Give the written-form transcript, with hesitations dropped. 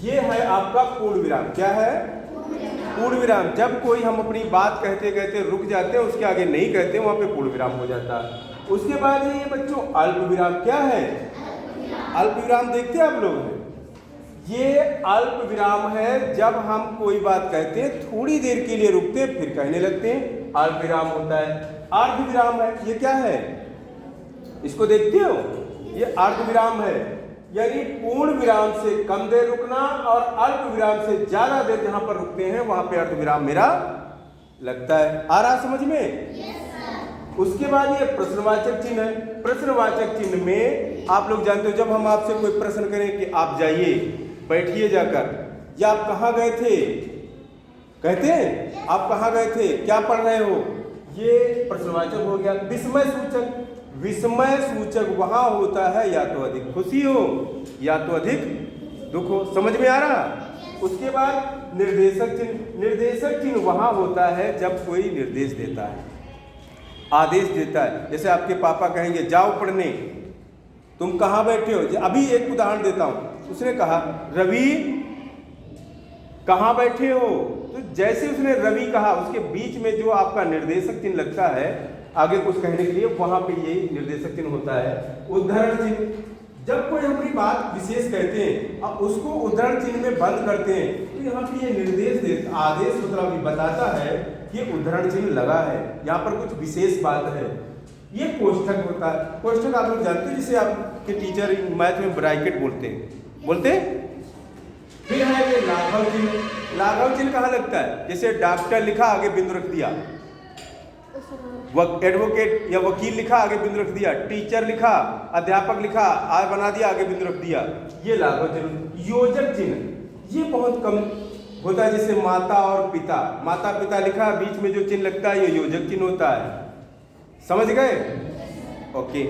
ये है आपका पूर्ण विराम। क्या है? पूर्ण विराम। जब कोई हम अपनी बात कहते कहते रुक जाते हैं, उसके आगे नहीं कहते, वहां पे पूर्ण विराम हो जाता है। उसके बाद ये बच्चों अल्प विराम। क्या है? अल्प विराम देखते हैं आप लोग? ये अल्प विराम है जब हम कोई बात कहते हैं, थोड़ी देर के लिए रुकते हैं, फिर कहने लगते हैं, अल्प विराम होता है। अर्ध विराम है। ये क्या है? इसको देखते हो? ये अर्ध विराम है, यानी पूर्ण विराम से कम देर रुकना और अल्प विराम से ज्यादा देर जहां पर रुकते हैं वहां पे अर्ध विराम मेरा लगता है। आ रहा समझ में? उसके बाद ये प्रश्नवाचक चिन्ह है। प्रश्नवाचक चिन्ह में आप लोग जानते हो, जब हम आपसे कोई प्रश्न करें कि आप जाइए, बैठिए जाकर, या आप कहाँ गए थे, कहते हैं आप कहाँ गए थे, क्या पढ़ रहे हो, ये प्रश्नवाचक हो गया। विस्मय सूचक। विस्मय सूचक वहां होता है या तो अधिक खुशी हो या तो अधिक दुख हो। समझ में आ रहा? उसके बाद निर्देशक चिन्ह। निर्देशक चिन्ह वहां होता है जब कोई निर्देश देता है, आदेश देता है। जैसे आपके पापा कहेंगे जाओ पढ़ने, तुम कहाँ बैठे हो। अभी एक उदाहरण देता हूं, उसने कहा रवि कहाँ बैठे हो, तो जैसे उसने रवि कहा, उसके बीच में जो आपका निर्देशक चिन्ह लगता है आगे कुछ कहने के लिए, वहां पे ये निर्देशक चिन्ह होता है। उद्धरण चिन्ह। जब कोई अपनी बात विशेष कहते हैं और उसको उद्धरण चिन्ह में बंद करते हैं, तो यहाँ पे ये निर्देश आदेश मतलब बताता है कि उद्धरण चिन्ह लगा है, यहाँ पर कुछ विशेष बात है। ये कोष्ठक होता है। कोष्ठक आप लोग जानते हैं, जिसे आपके टीचर मैथ में ब्रैकेट बोलते हैं। फिर है ये लाघव चिन्ह। लाघव चिन्ह कहाँ लगता है? जैसे डॉक्टर लिखा, आगे बिंदु रख दिया। एडवोकेट या वकील लिखा, आगे बिंदु रख दिया। टीचर लिखा, अध्यापक लिखा, आगे बना दिया, आगे बिंदु रख दिया। ये लाघव चिन्ह। योजक चिन्ह ये बहुत कम होता है, जैसे माता और पिता, माता पिता लिखा, बीच में जो चिन्ह लगता है ये योजक चिन्ह होता है। समझ गए? ओके।